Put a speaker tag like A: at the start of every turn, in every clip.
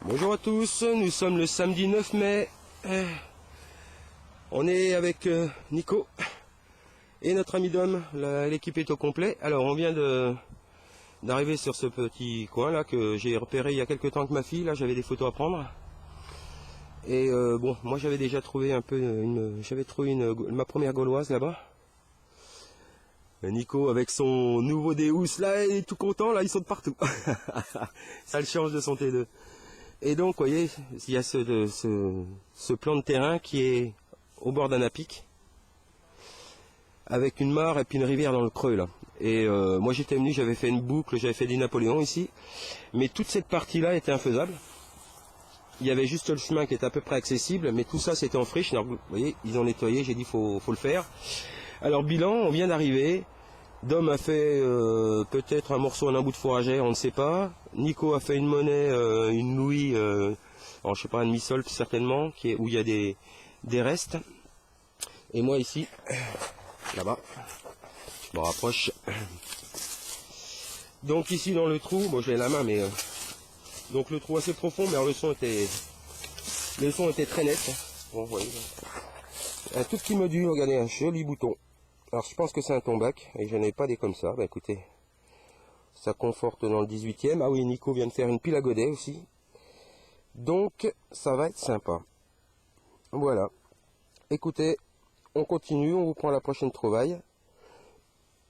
A: Bonjour à tous, nous sommes le samedi 9 mai. On est avec Nico et notre ami Dom. L'équipe est au complet. Alors on vient d'arriver sur ce petit coin là que j'ai repéré il y a quelques temps avec ma fille. Là j'avais des photos à prendre. Et bon, moi j'avais déjà trouvé un peu ma première gauloise là-bas. Nico avec son nouveau Deus là, il est tout content, là il saute partout. Ça le change de son T2. Et donc, vous voyez, il y a ce plan de terrain qui est au bord d'un apic, avec une mare et puis une rivière dans le creux là. Et moi j'étais venu, j'avais fait une boucle, j'avais fait du Napoléon ici, mais toute cette partie-là était infaisable. Il y avait juste le chemin qui était à peu près accessible, mais tout ça c'était en friche. Alors, vous voyez, ils ont nettoyé, j'ai dit faut le faire. Alors bilan, on vient d'arriver. Dom a fait peut-être un morceau en un bout de fourragère, on ne sait pas. Nico a fait une monnaie, une louis, alors je sais pas, un demi-solde certainement, où il y a des restes. Et moi ici, là-bas, je me rapproche. Donc ici dans le trou, bon j'ai la main, mais donc le trou assez profond, mais alors le son était très net. Bon, voyez, un tout petit module, regardez, un joli bouton. Alors je pense que c'est un tombac, et je n'en ai pas des comme ça. Bah écoutez, ça conforte dans le 18e. Ah oui, Nico vient de faire une pile à godet aussi. Donc ça va être sympa. Voilà. Écoutez, on continue, on vous prend la prochaine trouvaille.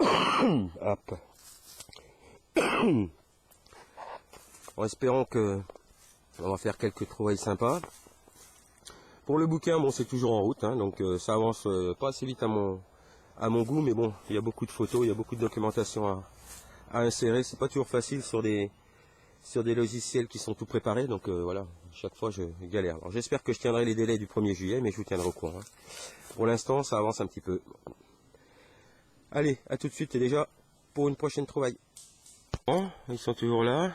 A: Hop. En espérant que on va faire quelques trouvailles sympas. Pour le bouquin, bon c'est toujours en route, hein, donc ça avance pas assez vite à mon goût, mais bon, il y a beaucoup de photos, il y a beaucoup de documentation à insérer. C'est pas toujours facile sur des logiciels qui sont tout préparés, donc voilà, chaque fois je galère. Alors j'espère que je tiendrai les délais du 1er juillet, mais je vous tiendrai au courant. Hein. Pour l'instant, ça avance un petit peu. Allez, à tout de suite, et déjà pour une prochaine trouvaille. Bon, ils sont toujours là.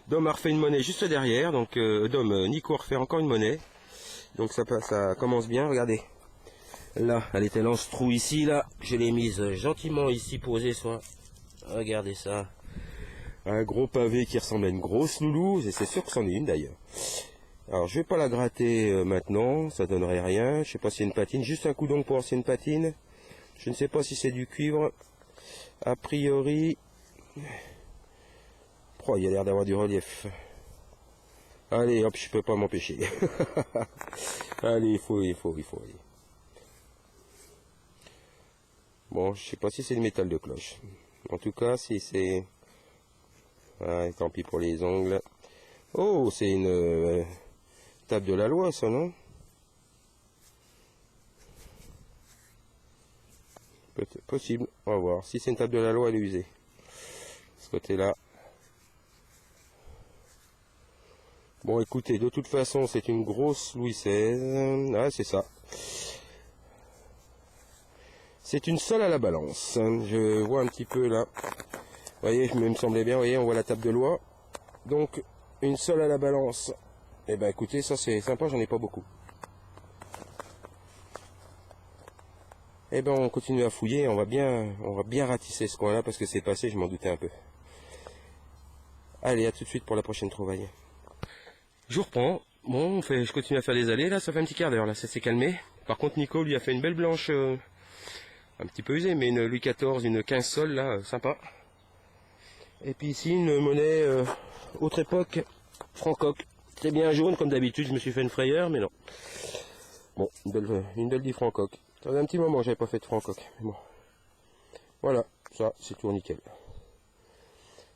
A: Dom a refait une monnaie juste derrière, donc Nico refait encore une monnaie. Donc ça commence bien, regardez. Là, elle était dans ce trou ici, là. Je l'ai mise gentiment ici posée, soit. Regardez ça. Un gros pavé qui ressemble à une grosse loulou. Et c'est sûr que c'en est une d'ailleurs. Alors, je vais pas la gratter maintenant. Ça donnerait rien. Je sais pas si c'est une patine. Juste un coup d'ongle pour voir si c'est une patine. Je ne sais pas si c'est du cuivre. A priori. Oh, il y a l'air d'avoir du relief. Allez, hop, je peux pas m'empêcher. Allez, il faut aller. Bon, je sais pas si c'est du métal de cloche. En tout cas, si c'est... Ah, tant pis pour les ongles. Oh, c'est une table de la loi, ça, non? Peut-être possible. On va voir. Si c'est une table de la loi, elle est usée. Ce côté-là. Bon, écoutez, de toute façon, c'est une grosse Louis XVI. Ah, c'est ça. C'est une sole à la balance. Je vois un petit peu là. Vous voyez, il me semblait bien, vous voyez, on voit la table de loi. Donc, une sole à la balance. Eh ben écoutez, ça c'est sympa, j'en ai pas beaucoup. Eh ben on continue à fouiller, on va bien ratisser ce coin là parce que c'est passé, je m'en doutais un peu. Allez, à tout de suite pour la prochaine trouvaille. Je reprends. Bon, je continue à faire les allées, là ça fait un petit quart d'heure, là ça s'est calmé. Par contre Nico lui a fait une belle blanche, un petit peu usée, mais une Louis XIV, une 15 sols là, sympa. Et puis ici une monnaie autre époque, francoque. C'est bien jaune comme d'habitude, je me suis fait une frayeur, mais non. Bon, une belle dit francoque. Ça faisait un petit moment que j'avais pas fait de francoque. Mais bon. Voilà, ça c'est tout nickel.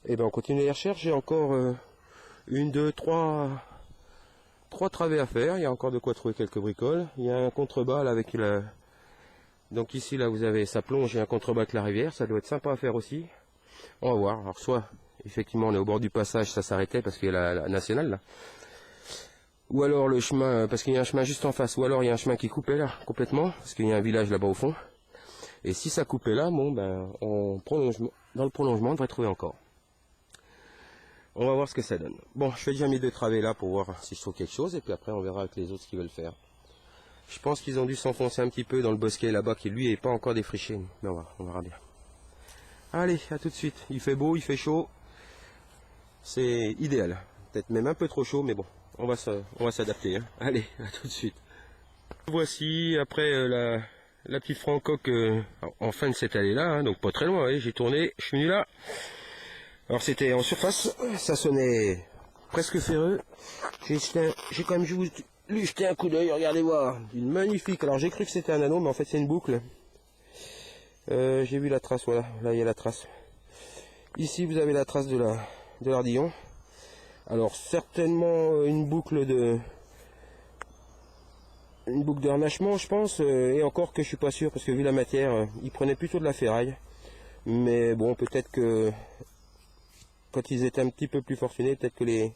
A: Et ben on continue les recherches, j'ai encore une, deux, trois travées à faire. Il y a encore de quoi trouver quelques bricoles. Il y a un contrebas là avec la... Donc ici là vous avez sa plonge et un contrebas avec la rivière, ça doit être sympa à faire aussi. On va voir, alors soit effectivement on est au bord du passage, ça s'arrêtait parce qu'il y a la nationale là. Ou alors le chemin, parce qu'il y a un chemin juste en face, ou alors il y a un chemin qui coupait là, complètement, parce qu'il y a un village là-bas au fond. Et si ça coupait là, bon ben, dans le prolongement, on devrait trouver encore. On va voir ce que ça donne. Bon, je fais déjà mes deux travées là pour voir si je trouve quelque chose, et puis après on verra avec les autres ce qu'ils veulent faire. Je pense qu'ils ont dû s'enfoncer un petit peu dans le bosquet là-bas, qui lui est pas encore défriché. Mais on verra bien. Allez, à tout de suite. Il fait beau, il fait chaud. C'est idéal. peut-être même un peu trop chaud, mais bon, on va s'adapter, hein. Allez, à tout de suite. Voici après la petite francoque en fin de cette allée là, hein, donc pas très loin, j'ai tourné, je suis venu là. Alors c'était en surface, ça sonnait presque ferreux. J'ai quand même jeté un coup d'œil, regardez voir, une magnifique. Alors j'ai cru que c'était un anneau, mais en fait c'est une boucle. J'ai vu la trace, voilà, là il y a la trace. Ici vous avez la trace de l'ardillon. Alors certainement une boucle de harnachement, je pense, et encore que je suis pas sûr parce que vu la matière, il prenait plutôt de la ferraille. Mais bon, peut-être que quand ils étaient un petit peu plus fortunés, peut-être que les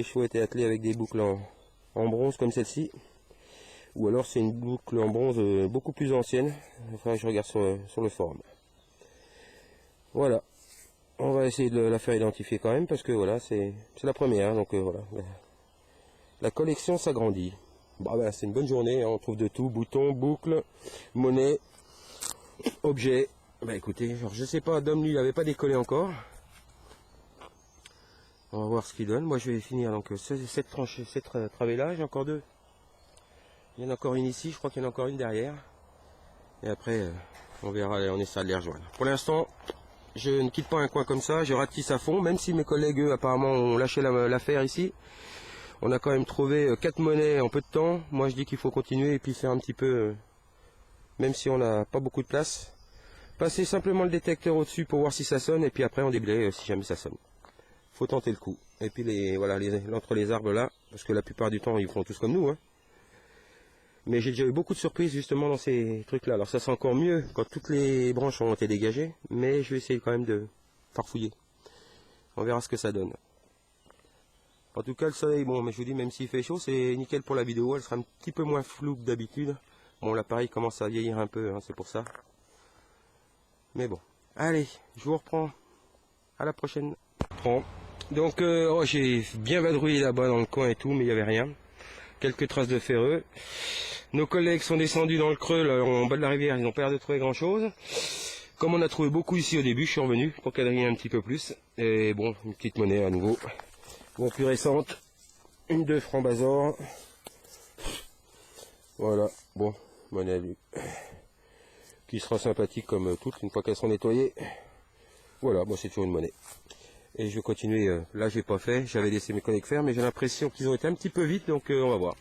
A: chevaux étaient attelés avec des boucles en bronze comme celle-ci. Ou alors c'est une boucle en bronze beaucoup plus ancienne. Enfin, je regarde sur le forum. Voilà. On va essayer de la faire identifier quand même parce que voilà, c'est la première. Donc voilà. La collection s'agrandit. Bah, ben, c'est une bonne journée. Hein, on trouve de tout. Boutons, boucles, monnaie, objets. Bah écoutez, genre, je sais pas, Dom lui il avait pas décollé encore. On va voir ce qu'il donne. Moi je vais finir donc cette tranche, cette travée là, j'ai encore deux. Il y en a encore une ici, je crois qu'il y en a encore une derrière. Et après on verra, on essaiera de les rejoindre. Pour l'instant, je ne quitte pas un coin comme ça, je ratisse à fond, même si mes collègues eux, apparemment ont lâché l'affaire ici. On a quand même trouvé 4 monnaies en peu de temps. Moi je dis qu'il faut continuer et puis faire un petit peu, même si on n'a pas beaucoup de place. Passer simplement le détecteur au-dessus pour voir si ça sonne et puis après on déblaye si jamais ça sonne. Faut tenter le coup. Et puis voilà, entre les arbres là, parce que la plupart du temps ils font tous comme nous, hein. Mais j'ai déjà eu beaucoup de surprises justement dans ces trucs là. Alors ça c'est encore mieux quand toutes les branches ont été dégagées, mais je vais essayer quand même de farfouiller. On verra ce que ça donne. En tout cas le soleil, bon, mais je vous dis, même s'il fait chaud, c'est nickel pour la vidéo, elle sera un petit peu moins floue que d'habitude. Bon, l'appareil commence à vieillir un peu, hein, c'est pour ça. Mais bon, allez, je vous reprends. À la prochaine. Donc oh, j'ai bien vadrouillé là-bas dans le coin et tout, mais il n'y avait rien. Quelques traces de ferreux. Nos collègues sont descendus dans le creux là, en bas de la rivière, ils n'ont pas l'air de trouver grand chose. Comme on a trouvé beaucoup ici au début, je suis revenu pour quadriller un petit peu plus. Et bon, une petite monnaie à nouveau. Bon, plus récente, une de francs Bazor. Voilà, bon, monnaie qui sera sympathique comme toutes une fois qu'elles seront nettoyées. Voilà, bon, c'est toujours une monnaie. Et je vais continuer, là j'ai pas fait, j'avais laissé mes collègues faire, mais j'ai l'impression qu'ils ont été un petit peu vite, donc on va voir.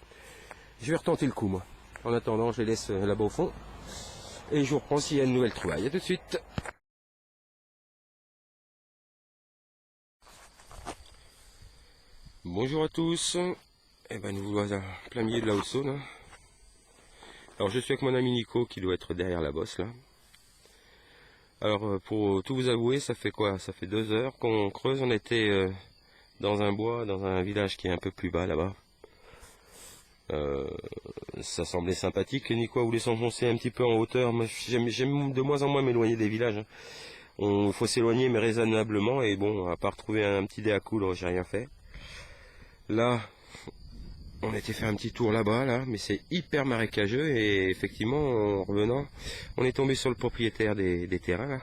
A: Je vais retenter le coup moi. En attendant, je les laisse là-bas au fond. Et je vous reprends s'il y a une nouvelle trouvaille. A tout de suite. Bonjour à tous. Eh ben nous voilà en plein milieu de la Haute-Saône, hein. Alors je suis avec mon ami Nico qui doit être derrière la bosse là. Alors pour tout vous avouer, ça fait quoi? Ça fait 2 heures qu'on creuse. On était dans un bois, dans un village qui est un peu plus bas là-bas. Ça semblait sympathique. Nico a voulu s'enfoncer un petit peu en hauteur. Moi j'aime de moins en moins m'éloigner des villages. Il faut s'éloigner mais raisonnablement. Et bon, à part trouver un petit dé à coudre, j'ai rien fait. Là, on était fait un petit tour là-bas, là, mais c'est hyper marécageux. Et effectivement, en revenant, on est tombé sur le propriétaire des terrains là.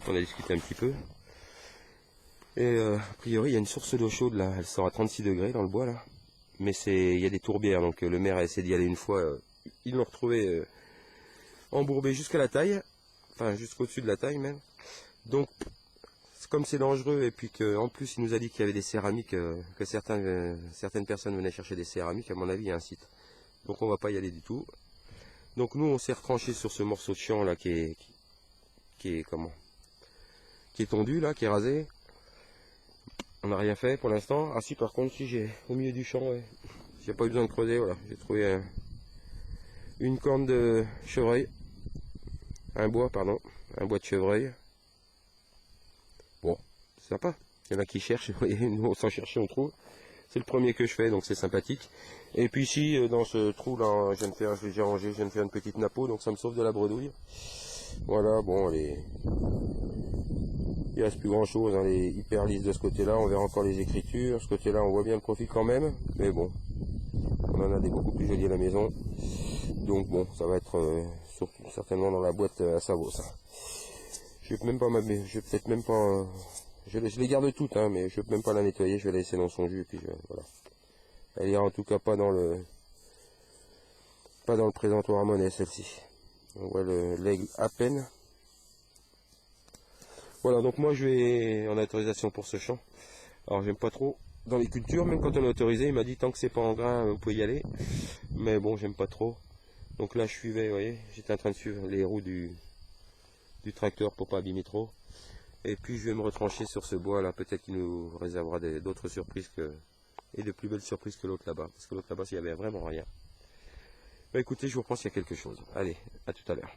A: On a discuté un petit peu. Et a priori, il y a une source d'eau chaude là. Elle sort à 36 degrés dans le bois là. Mais il y a des tourbières, donc le maire a essayé d'y aller une fois. Ils l'ont retrouvé embourbé jusqu'à la taille, enfin jusqu'au-dessus de la taille même. Donc, comme c'est dangereux, et puis qu'en plus il nous a dit qu'il y avait des céramiques, que certaines personnes venaient chercher des céramiques, à mon avis il y a un site. Donc on va pas y aller du tout. Donc nous on s'est retranché sur ce morceau de champ là qui est tondu là, qui est rasé. On n'a rien fait pour l'instant. Ah si, par contre, si j'ai au milieu du champ, ouais, j'ai pas eu besoin de creuser, voilà, j'ai trouvé une corne de chevreuil, un bois de chevreuil. Bon, c'est sympa. Il y en a qui cherchent, vous voyez, nous sans chercher on trouve. C'est le premier que je fais, donc c'est sympathique. Et puis ici, dans ce trou là, je l'ai rangé, je viens de faire une petite nappe, donc ça me sauve de la bredouille. Voilà, bon, il reste plus grand chose, hein, les hyper lisses de ce côté là, on verra encore les écritures, ce côté là on voit bien le profil quand même, mais bon, on en a des beaucoup plus jolis à la maison, donc bon, ça va être certainement dans la boîte à Savos, ça. Je vais peut-être même pas Je les garde toutes, hein, mais je peux même pas la nettoyer, je vais la laisser dans son jus, et puis voilà. Elle ira en tout cas pas dans le présentoir à monnaie, celle-ci. On voit l'aigle à peine. Voilà, donc moi je vais en autorisation pour ce champ. Alors j'aime pas trop dans les cultures, même quand on est autorisé, il m'a dit tant que c'est pas en grain, vous pouvez y aller. Mais bon, j'aime pas trop. Donc là je suivais, vous voyez, j'étais en train de suivre les roues du tracteur pour pas abîmer trop. Et puis je vais me retrancher sur ce bois là, peut-être qu'il nous réservera d'autres surprises et de plus belles surprises que l'autre là-bas. Parce que l'autre là-bas, il y avait vraiment rien. Bah écoutez, je vous reprends s'il y a quelque chose. Allez, à tout à l'heure.